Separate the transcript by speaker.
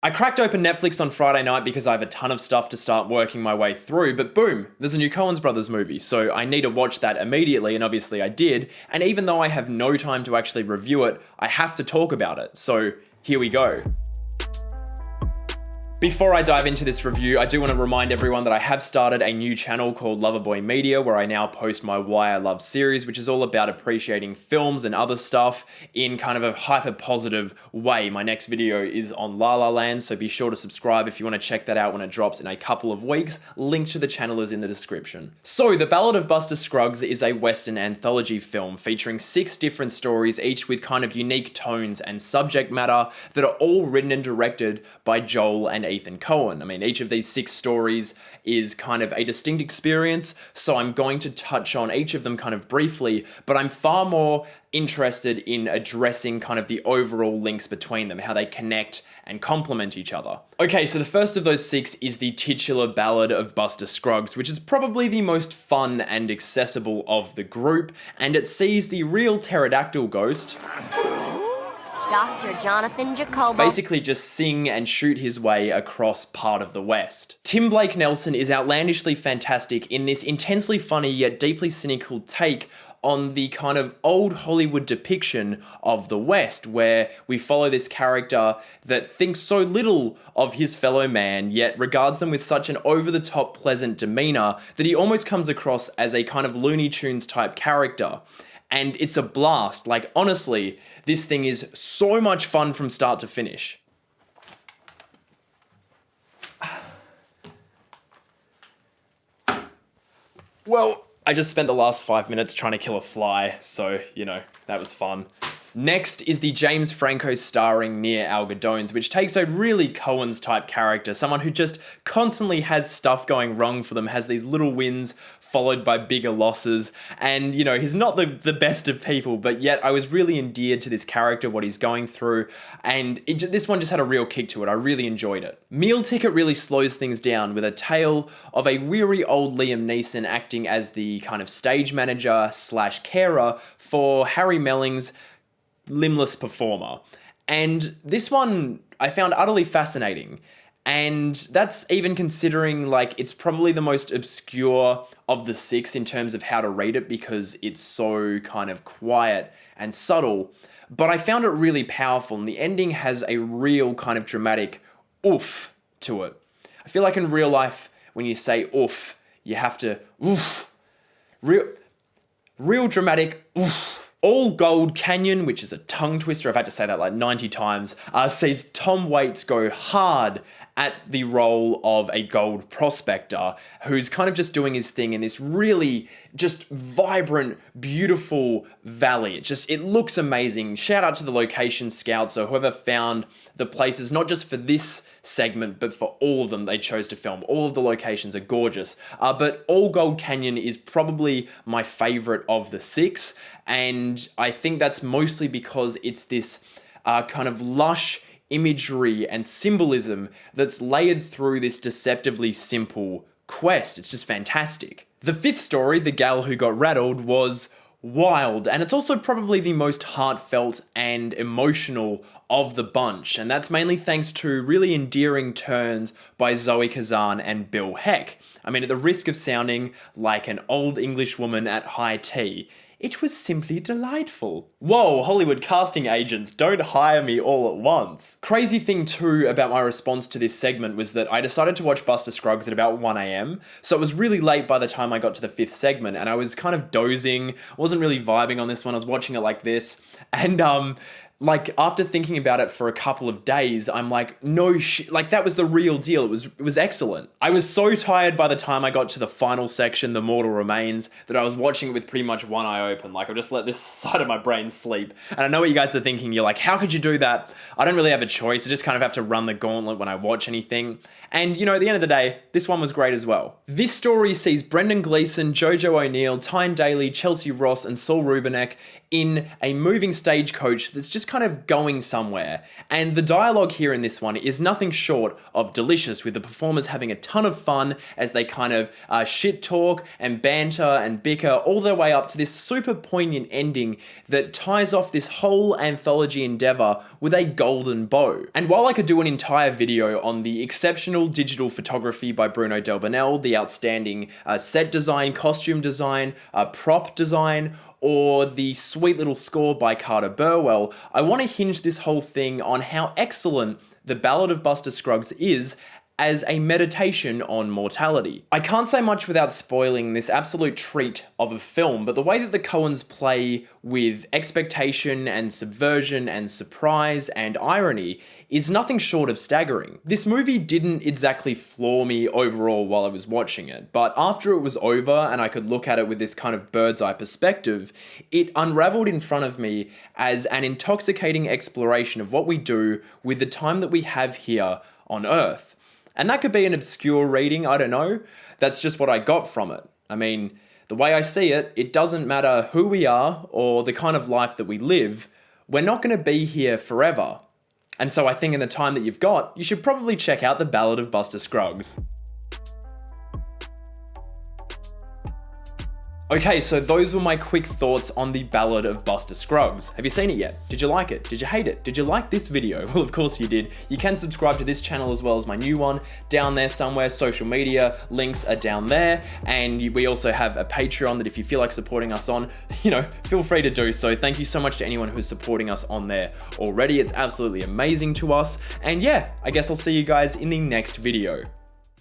Speaker 1: I cracked open Netflix on Friday night because I have a ton of stuff to start working my way through, but boom, there's a new COEN Brothers movie, so I need to watch that immediately, and obviously I did, and even though I have no time to actually review it, I have to talk about it, so here we go. Before I dive into this review, I do want to remind everyone that I have started a new channel called Loverboy Media, where I now post my Why I Love series, which is all about appreciating films and other stuff in kind of a hyper positive way. My next video is on La La Land, so be sure to subscribe if you want to check that out when it drops in a couple of weeks. Link to the channel is in the description. So, The Ballad of Buster Scruggs is a Western anthology film featuring 6 different stories, each with kind of unique tones and subject matter that are all written and directed by Joel and Ethan Coen. I mean, each of these 6 stories is kind of a distinct experience, so I'm going to touch on each of them kind of briefly, but I'm far more interested in addressing kind of the overall links between them, how they connect and complement each other. Okay, so the first of those 6 is the titular Ballad of Buster Scruggs, which is probably the most fun and accessible of the group, and it sees the real pterodactyl ghost
Speaker 2: Dr. Jonathan Jacobo
Speaker 1: basically just sing and shoot his way across part of the West. Tim Blake Nelson is outlandishly fantastic in this intensely funny yet deeply cynical take on the kind of old Hollywood depiction of the West, where we follow this character that thinks so little of his fellow man, yet regards them with such an over-the-top pleasant demeanor that he almost comes across as a kind of Looney Tunes type character. And it's a blast. Like, honestly, this thing is so much fun from start to finish. Well, I just spent the last 5 minutes trying to kill a fly, so, you know, that was fun. Next is the James Franco starring Near Algodones, which takes a really Coen's type character, someone who just constantly has stuff going wrong for them, has these little wins followed by bigger losses, and, you know, he's not the best of people, but yet I was really endeared to this character, what he's going through, and this one just had a real kick to it. I really enjoyed it. Meal Ticket really slows things down with a tale of a weary old Liam Neeson acting as the kind of stage manager / carer for Harry Melling's limbless performer. And this one I found utterly fascinating. And that's even considering, like, it's probably the most obscure of the 6 in terms of how to read it because it's so kind of quiet and subtle. But I found it really powerful, and the ending has a real kind of dramatic oof to it. I feel like in real life, when you say oof, you have to oof. Real dramatic oof. All Gold Canyon, which is a tongue twister, I've had to say that like 90 times, sees Tom Waits go hard at the role of a gold prospector who's kind of just doing his thing in this really just vibrant, beautiful valley. It looks amazing. Shout out to the location scouts or whoever found the places, not just for this segment, but for all of them they chose to film. All of the locations are gorgeous. But All Gold Canyon is probably my favorite of the 6. And I think that's mostly because it's this kind of lush imagery and symbolism that's layered through this deceptively simple quest. It's just fantastic. The 5th story, The Gal Who Got Rattled, was wild, and it's also probably the most heartfelt and emotional of the bunch, and that's mainly thanks to really endearing turns by Zoe Kazan and Bill Heck. I mean, at the risk of sounding like an old English woman at high tea, it was simply delightful. Whoa, Hollywood casting agents, don't hire me all at once. Crazy thing too about my response to this segment was that I decided to watch Buster Scruggs at about 1 AM, so it was really late by the time I got to the 5th segment, and I was kind of dozing, wasn't really vibing on this one, I was watching it like this, and like, after thinking about it for a couple of days, I'm like, no shit, like, that was the real deal. It was excellent. I was so tired by the time I got to the final section, The Mortal Remains, that I was watching it with pretty much one eye open. Like, I just let this side of my brain sleep. And I know what you guys are thinking. You're like, how could you do that? I don't really have a choice. I just kind of have to run the gauntlet when I watch anything. And, you know, at the end of the day, this one was great as well. This story sees Brendan Gleeson, Jojo O'Neill, Tyne Daly, Chelsea Ross, and Saul Rubinek in a moving stagecoach that's just kind of going somewhere. And the dialogue here in this one is nothing short of delicious, with the performers having a ton of fun as they kind of shit talk and banter and bicker all their way up to this super poignant ending that ties off this whole anthology endeavor with a golden bow. And while I could do an entire video on the exceptional digital photography by Bruno Delbonnel, the outstanding set design, costume design, prop design, or the sweet little score by Carter Burwell, I want to hinge this whole thing on how excellent The Ballad of Buster Scruggs is as a meditation on mortality. I can't say much without spoiling this absolute treat of a film, but the way that the Coens play with expectation and subversion and surprise and irony is nothing short of staggering. This movie didn't exactly floor me overall while I was watching it, but after it was over and I could look at it with this kind of bird's eye perspective, it unraveled in front of me as an intoxicating exploration of what we do with the time that we have here on Earth. And that could be an obscure reading, I don't know. That's just what I got from it. I mean, the way I see it, it doesn't matter who we are or the kind of life that we live, we're not going to be here forever. And so I think in the time that you've got, you should probably check out The Ballad of Buster Scruggs. Okay, so those were my quick thoughts on The Ballad of Buster Scruggs. Have you seen it yet? Did you like it? Did you hate it? Did you like this video? Well, of course you did. You can subscribe to this channel as well as my new one down there somewhere. Social media links are down there. And we also have a Patreon that if you feel like supporting us on, feel free to do so. Thank you so much to anyone who's supporting us on there already. It's absolutely amazing to us. And yeah, I guess I'll see you guys in the next video.